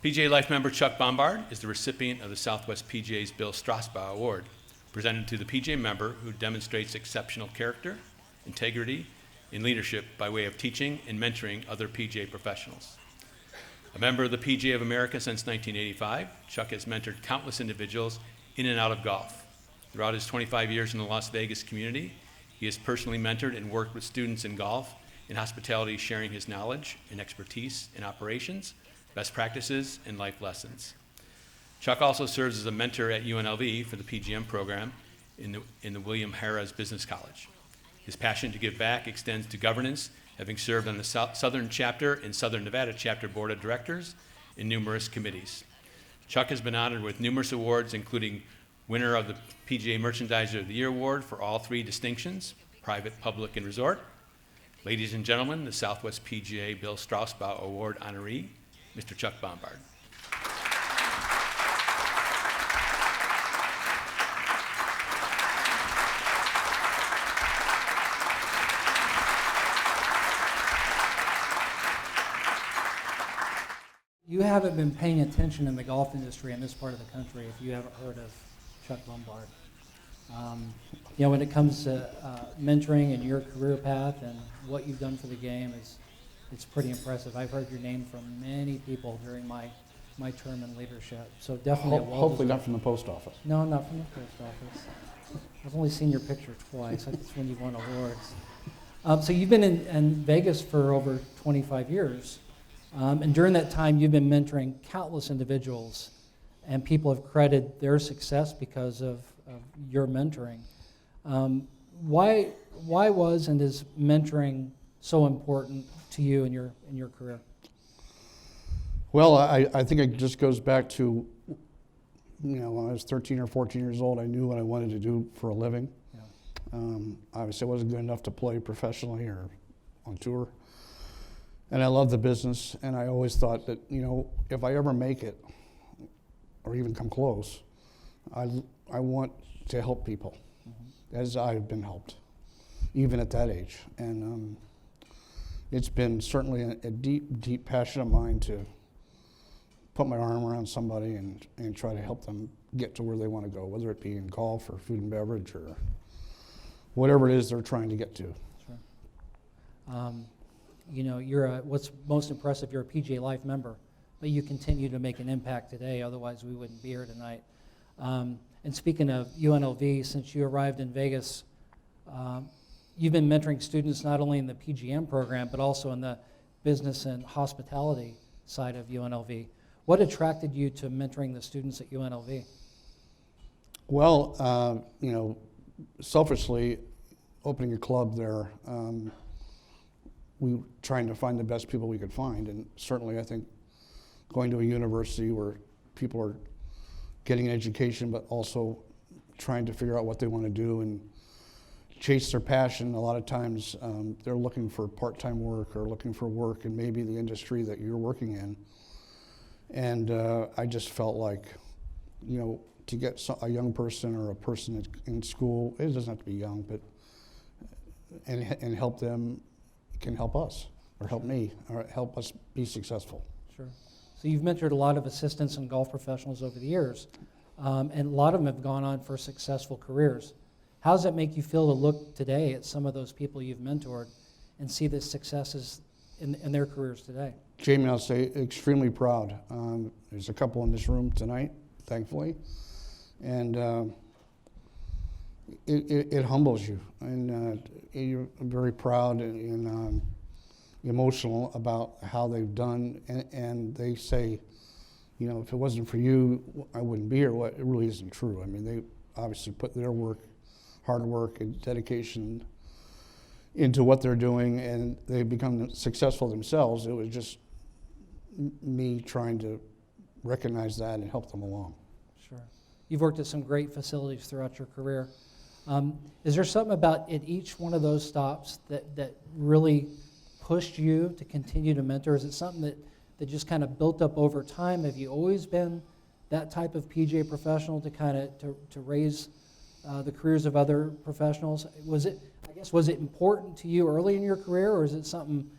PGA Life member Chuck Bombard is the recipient of the Southwest PGA's Bill Strausbaugh Award, presented to the PGA member who demonstrates exceptional character, integrity, and leadership by way of teaching and mentoring other PGA professionals. A member of the PGA of America since 1985, Chuck has mentored countless individuals in and out of golf. Throughout his 25 years in the Las Vegas community, he has personally mentored and worked with students in golf and hospitality, sharing his knowledge and expertise in operations, best practices, and life lessons. Chuck also serves as a mentor at UNLV for the PGM program in the William Harrah's Business College. His passion to give back extends to governance, having served on the Southern Chapter and Southern Nevada Chapter Board of Directors and numerous committees. Chuck has been honored with numerous awards, including winner of the PGA Merchandiser of the Year Award for all three distinctions, private, public, and resort. Ladies and gentlemen, the Southwest PGA Bill Strausbaugh Award honoree, Mr. Chuck Bombard. You haven't been paying attention in the golf industry in this part of the country if you haven't heard of Chuck Bombard. When it comes to mentoring and your career path and what you've done for the game, it's pretty impressive. I've heard your name from many people during my term in leadership. So definitely hopefully not from the post office. No, not from the post office. I've only seen your picture twice. That's when you won awards. So you've been in Vegas for over 25 years. And during that time, you've been mentoring countless individuals, and people have credited their success because of your mentoring. Why was and is mentoring so important to you in your career? Well, I think it just goes back to, when I was 13 or 14 years old, I knew what I wanted to do for a living. Yeah. Obviously, I wasn't good enough to play professionally or on tour. And I love the business, and I always thought that, if I ever make it, or even come close, I want to help people, as I've been helped, even at that age. And it's been certainly a deep, deep passion of mine to put my arm around somebody and try to help them get to where they want to go, whether it be in golf or food and beverage or whatever it is they're trying to get to. Sure. What's most impressive, you're a PGA Life member, but you continue to make an impact today, otherwise we wouldn't be here tonight. And speaking of UNLV, since you arrived in Vegas, you've been mentoring students not only in the PGM program, but also in the business and hospitality side of UNLV. What attracted you to mentoring the students at UNLV? Well, selfishly, opening a club there, we were trying to find the best people we could find, and certainly I think going to a university where people are getting an education but also trying to figure out what they want to do and chase their passion. A lot of times they're looking for part-time work or looking for work in maybe the industry that you're working in. And I just felt like, to get a young person or a person in school, it doesn't have to be young, but and help them can help us, or help me, or help us be successful. Sure. So you've mentored a lot of assistants and golf professionals over the years, and a lot of them have gone on for successful careers. How does that make you feel to look today at some of those people you've mentored and see the successes in their careers today? Jamie, I'll say extremely proud. There's a couple in this room tonight, thankfully, and it humbles you, and you're very proud and emotional about how they've done, and they say, if it wasn't for you, I wouldn't be here. Well, it really isn't true. I mean, they obviously put their hard work and dedication into what they're doing, and they've become successful themselves. It was just me trying to recognize that and help them along. Sure. You've worked at some great facilities throughout your career. Is there something about at each one of those stops that really pushed you to continue to mentor? Is it something that just kind of built up over time? Have you always been that type of PGA professional to kind of to raise the careers of other professionals? Was it important to you early in your career, or is it something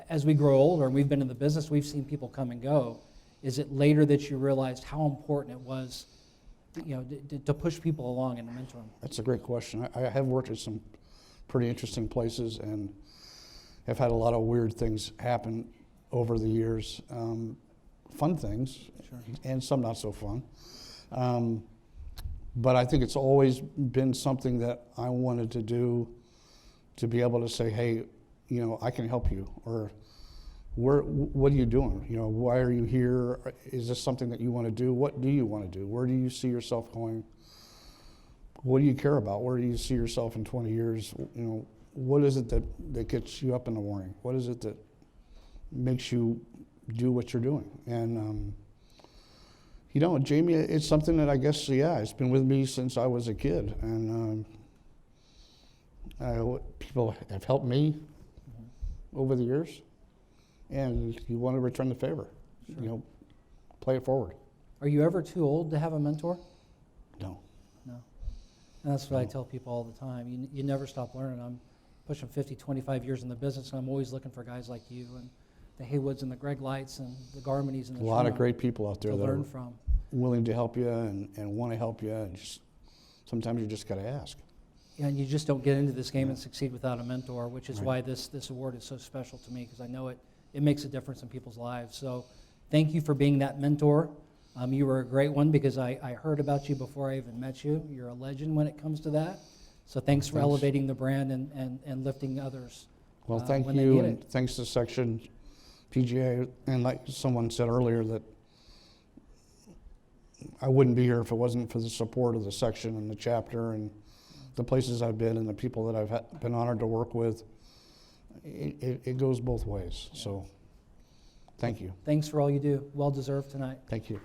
as we grow older and we've been in the business, we've seen people come and go? is it later that you realized how important it was, to push people along and to mentor them? That's a great question. I have worked at some pretty interesting places and have had a lot of weird things happen over the years. Fun things, Sure. and some not so fun. But I think it's always been something that I wanted to do, to be able to say, hey, I can help you, or what are you doing? Why are you here? Is this something that you want to do? What do you want to do? Where do you see yourself going? What do you care about? Where do you see yourself in 20 years? What is it that gets you up in the morning? What is it that makes you do what you're doing? And, Jamie, it's something that I guess, it's been with me since I was a kid. And people have helped me over the years. And you want to return the favor. Sure. Play it forward. Are you ever too old to have a mentor? No. No. And that's what I tell people all the time. You never stop learning. I'm pushing 50, 25 years in the business, and I'm always looking for guys like you and the Haywoods and the Greg Lights and the Garmonies and the A lot of Sherman great people out there to that learn are from. willing to help you and want to help you. And sometimes you just got to ask. And you just don't get into this game and succeed without a mentor, which is why this award is so special to me, because I know it makes a difference in people's lives. So thank you for being that mentor. You were a great one, because I heard about you before I even met you. You're a legend when it comes to that. So thanks for elevating the brand and lifting others. Well, thank when they you, need and it. thanks to Section PGA. And like someone said earlier, that I wouldn't be here if it wasn't for the support of the section and the chapter and the places I've been and the people that I've been honored to work with. It goes both ways. So thank you. Thanks for all you do. Well deserved tonight. Thank you.